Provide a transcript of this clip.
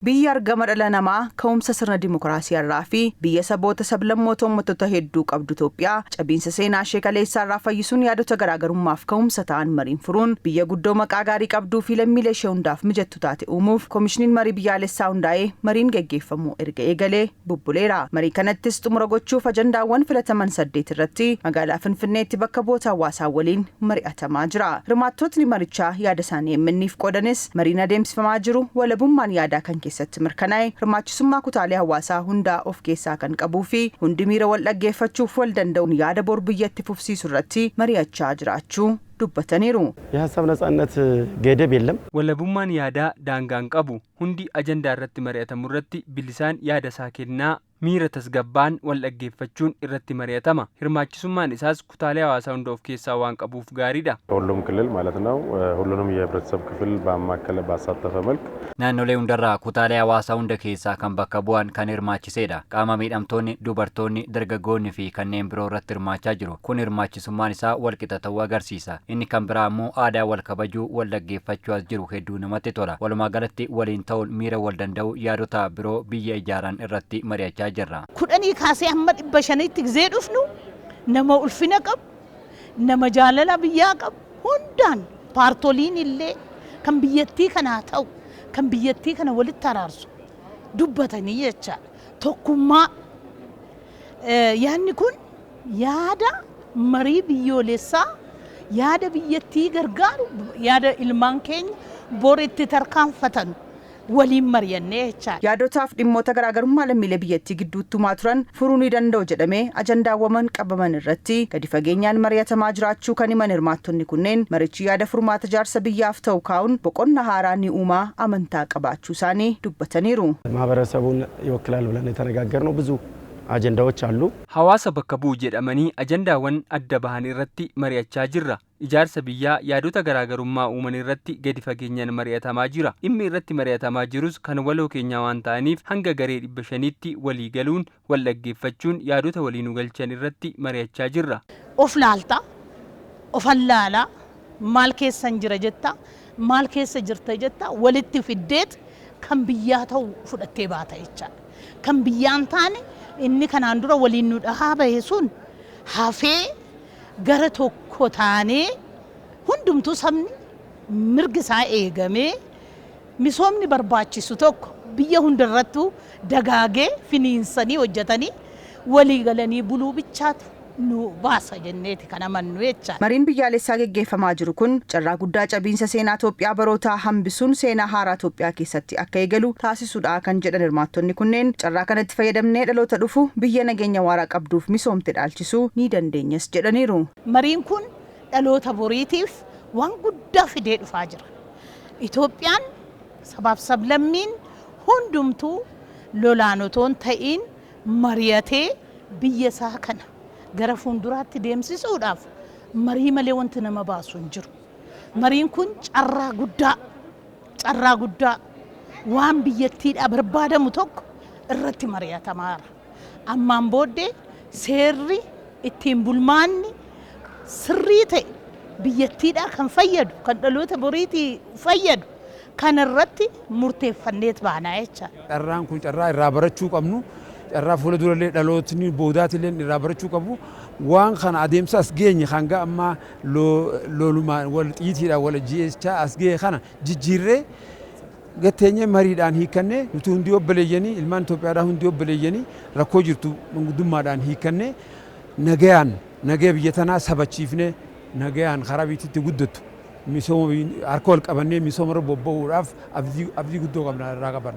biyya argama dhala namaa ka'umsa sirna dimookiraasii irraa fi biyya saboota sablammoota uummattoota hedduu qabdu Itoophiyaa cabiinsa seenaa ishee kaleessaa irraa fayyisuun yaadota garaagarummaaf ka'umsa ta'an mariin furuun biyya guddoo maqaa gaarii qabduu fi lammiilee ishee hundaaf mijattu taate uumuuf koomishiniin marii biyyaalessaa hundaa'ee mariin geggeeffamuu erga eegalee bubbuleera. Marii kanattis xumura gochuuf ajandaawwan filataman 8 irratti magaalaa Finfinneetti bakka bu'oota hawaasaa waliin mari'atamaa jira. Hirmaattotni marichaa yaada isaanii himaniif qoodanis mariin adeemsifamaa jiru walabummaan yaadaa kan keessatti mirkanaa'e hirmaachisummaa kutaalee hawaasaa hundaa of keessaa kan qabuu fi hundi miira wal dhaggeeffachuuf wal danda'uun yaada bor biyyatti fufsiisuu irratti mari'achaa jiraachuu dubbataniiru. የሐሳብ ነጻነት ገደብ የለም ወለቡማን ያዳ ዳንጋን ቀቡ ሁንዲ አጀንዳ irratti mari'atamu irratti bilisaan yaada isaa kennaa miira tasgabbaan wal dhaggeeffachuun irratti mari'atama hirmaachisummaan isaas kutaalee hawaasaa hunda of keessaa waan qabuuf gaariidha ሁሉም ክልል ማለት ነው ሁሉንም የህብረተሰብ ክፍል ባማከለ ባሳተፈ መልክ naannolee hundarraa kutaalee hawaasaa hunda keessaa kan bakka bu'an kan hirmaachiseedha qaama miidhamtoonni dubartoonni dargaggoonni fi kanneen biroo irratti hirmaachaa jiru kun hirmaachisummaan isaa wal qixa ta'uu agarsiisa inni kan biraa immoo aadaa wal kabajuu wal dhaggeeffachuu as jiru hedduu namatti tola walumaa galatti waliin ta'uun miira wal danda'u yaadota biroo biyya ijaaran irratti mari'achaa jirra. Kudhanii kaasee hamma 500tti gizee dhufnu nama ulfina qabu nama jaalala biyyaa qabu hundaan paartoliin illee kan biyyattii kanaa ta'u kan biyyattii kana walitti araarsu dubbatanii jecha tokkummaa yaadni kun yaada marii biyyoolessaa yaada biyyattii gargaaru yaada ilmaan keenya boritti tarkaanfatan waliin mari'annee jecha yaadotaaf dhimmoota garaagarummaa lammiilee biyyattii gidduutti himaa turan furuu ni danda'u jedhamee ajandaawwan qabaman irratti gadi fageenyaan mari'atamaa jiraachuu kan himan hirmaattonni kunneen marichi yaada furmaata jaarsa biyyaaf ta'u kaa'uun boqonna haaraa ni uumaa amantaa qabaachuu isaanii dubbataniiru. ማህበረሰቡን ይወክላል ብለን የተነጋገርነው ብዙ አጀንዳዎች አሉ hawaasa bakka bu'u jedhamanii ajandaawwan adda bahan irratti mari'achaa jirra ijaarsa biyyaa yaadota garaagarummaa uuman irratti gadi fageenyaan mari'atamaa jira dhimmi irratti mari'atamaa jirus kan waloo keenyaa waan ta'aniif hanga garee 500tti walii galuun wal dhaggeeffachuun yaadota waliin galchan irratti mari'achaa jirra. Of laalta of allaala maal keessan jira jetta maal keessa jirta jetta walitti fiddeet kan biyyaa ta'u fudhattee baata jecha kan biyyaan taane inni kanaan dura waliin nu dhahaa bahe sun hafee gara tokko taanee hundumtuu sabni mirgi isaa eegamee misoomni barbaachisu tokko biyya hundarrattuu dagaagee finiinsanii hojjetanii walii galanii buluu bichaatu nu baasa jenneeti kana mannu jecha. Mariin biyyaalessaa geggeeffamaa jiru kun carraa guddaa cabiinsa seenaa Itoophiyaa barootaa hambisuun seenaa haaraa Itoophiyaa keessatti akka eegalu taasisuudha kan jedhan hirmaattonni kunneen carraa kanatti fayyadamnee dhaloota dhufu biyya nageenya waaraa qabduuf misoomte dhaalchisuu ni dandeenyas jedhaniiru. Mariin kun dhaloota boriitiif waan guddaa fidee dhufaa jira. Itoophiyaan sabaaf sablammiin hundumtuu lolaanotoon ta'iin mari'atee biyya isaa kana gara fuulduraatti deemsisuudhaaf marii malee wanti nama baasu hin jiru. Mariin kun carraa guddaa waan biyyattiidhaa barbaadamu tokko irratti mari'atamaara. Ammaan booddee seerri ittiin bulmaanni sirrii ta'e biyyattiidhaa kan fayyadu kan dhaloota boriitii fayyadu kan irratti murteeffanneet baanaa jecha. Carraan kun carraa irraa barachuu qabnu carraa fuula durallee dhalootni boodaatillee irraa barachuu qabu waan kana adeemsa as geenye hanga amma lolumaan wal xiitiidhaan wal jecha as gee kana jijjiirree gatteenye mariidhaan hiikannee nuti hundi obboleeyyanii ilmaan Itoophiyaadhaa hundi obboleeyyanii rakkoo jirtu mangudummaadhaan hiikannee nagaya biyya tanaa sabachiifnee nagayaan karaa biyyattiitti guddattu misooma harka wal qabannee misooma irra bobba'uudhaaf abdii guddoo qabna irraa qaban.